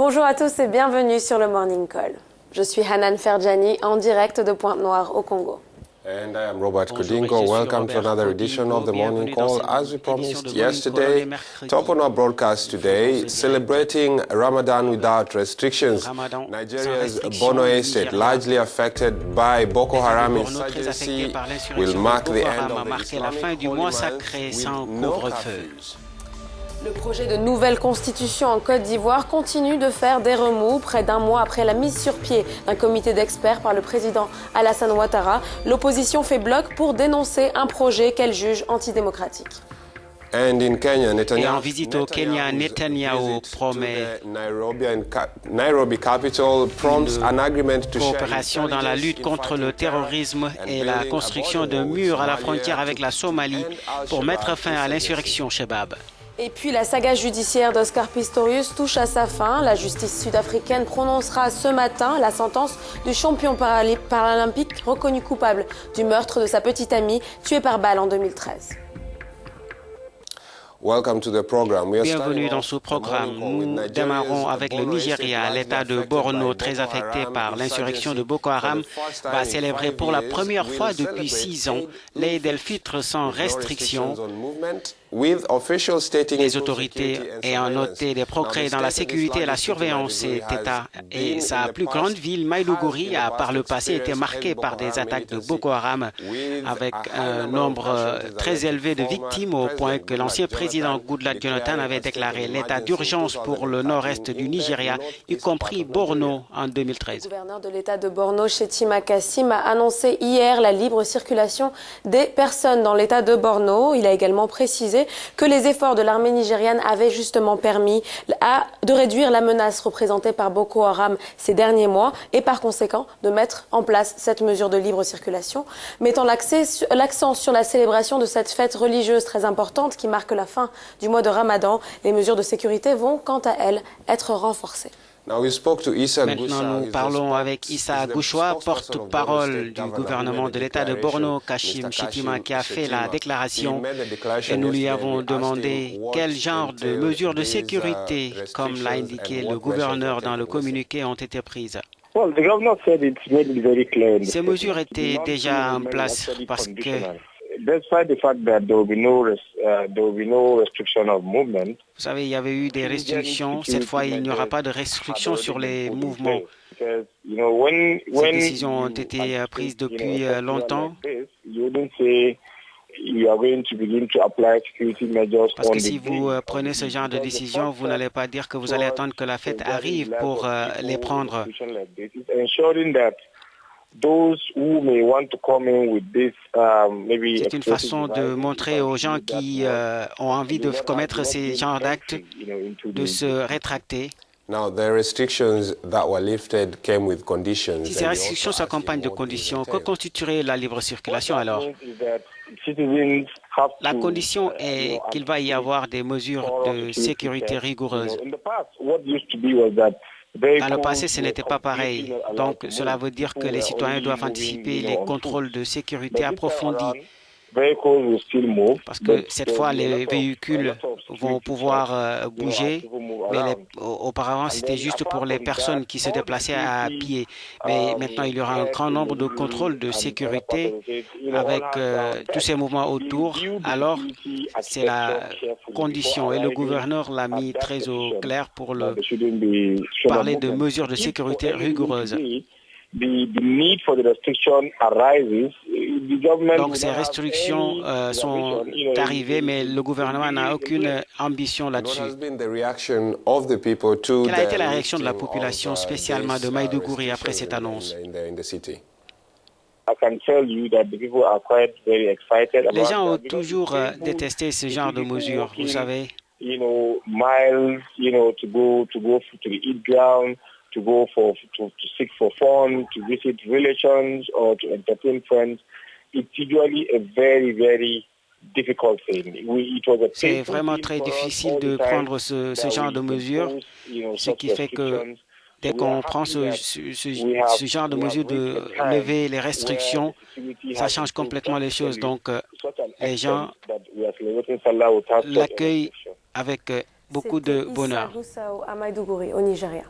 Bonjour à tous et bienvenue sur le Morning Call. Je suis Hanan Ferjani en direct de Pointe-Noire au Congo. And I am Robert Kodingo. Welcome to another edition of the Morning Call. As we promised yesterday, Topono broadcast today celebrating Ramadan without restrictions. Nigeria's Borno State, largely affected by Boko Haram insurgency, will mark the end of the Islamic holy month with no curfews. Le projet de nouvelle constitution en Côte d'Ivoire continue de faire des remous. Près d'un mois après la mise sur pied d'un comité d'experts par le président Alassane Ouattara, l'opposition fait bloc pour dénoncer un projet qu'elle juge antidémocratique. Et en visite au Kenya, Netanyahu promet Nairobi capital prompts an agreement to coopération dans la lutte contre le terrorisme et la construction de murs à la frontière avec la Somalie pour mettre fin à l'insurrection Chebab. Et puis la saga judiciaire d'Oscar Pistorius touche à sa fin. La justice sud-africaine prononcera ce matin la sentence du champion paralympique reconnu coupable du meurtre de sa petite amie tuée par balle en 2013. Bienvenue dans ce programme. Nous démarrons avec le Nigeria. L'État de Borno, très affecté par l'insurrection de Boko Haram, va célébrer pour la première fois depuis 6 ans l'Eid el-Fitr sans restriction. Les autorités ayant noté des progrès dans la sécurité et la surveillance, cet État et sa plus grande ville, Maïdougouri, a par le passé été marqué par des attaques de Boko Haram, avec un nombre très élevé de victimes, au point que l'ancien président Goodluck Jonathan avait déclaré l'état d'urgence pour le nord-est du Nigeria, y compris Borno, en 2013. Le gouverneur de l'État de Borno, Shettima Kassim, a annoncé hier la libre circulation des personnes dans l'État de Borno. Il a également précisé que les efforts de l'armée nigériane avaient justement permis de réduire la menace représentée par Boko Haram ces derniers mois et par conséquent de mettre en place cette mesure de libre circulation, mettant l'accent sur la célébration de cette fête religieuse très importante qui marque la fin du mois de Ramadan. Les mesures de sécurité vont quant à elles être renforcées. Maintenant, nous parlons avec Issa Gouchoua, porte-parole du gouvernement de l'État de Borno, Kashim Shettima, qui a fait la déclaration et nous lui avons demandé quel genre de mesures de sécurité, comme l'a indiqué le gouverneur dans le communiqué, ont été prises. Ces mesures étaient déjà en place parce que vous savez, il y avait eu des restrictions. Cette fois, il n'y aura pas de restrictions sur les mouvements. Ces décisions ont été prises depuis longtemps. Parce que si vous prenez ce genre de décision, vous n'allez pas dire que vous allez attendre que la fête arrive pour les prendre. C'est une façon de montrer aux gens qui ont envie de commettre ces genres d'actes de se rétracter. Si ces restrictions s'accompagnent de conditions, que constituerait la libre circulation alors? La condition est qu'il va y avoir des mesures de sécurité rigoureuses. Dans le passé, ce n'était pas pareil. Donc, cela veut dire que les citoyens doivent anticiper les contrôles de sécurité approfondis. Parce que cette fois, les véhicules vont pouvoir bouger, mais auparavant, c'était juste pour les personnes qui se déplaçaient à pied. Mais maintenant, il y aura un grand nombre de contrôles de sécurité avec tous ces mouvements autour. Alors, c'est la condition et le gouverneur l'a mis très au clair pour parler de mesures de sécurité rigoureuses. Donc ces restrictions sont arrivées, mais le gouvernement n'a aucune ambition là-dessus. Quelle a été la réaction de la population, spécialement de Maïdougouri, après cette annonce? Les gens ont toujours détesté ce genre de mesures, vous savez. To seek for fun, to visit relations or to entertain friends. It's usually a very, very difficult thing. C'est vraiment très difficile de prendre ce genre de mesures, ce qui fait que dès qu'on prend ce genre de mesures de lever les restrictions, ça change complètement les choses. Donc, les gens l'accueillent avec beaucoup de bonheur. Issa Gusau à Maiduguri, au Nigeria.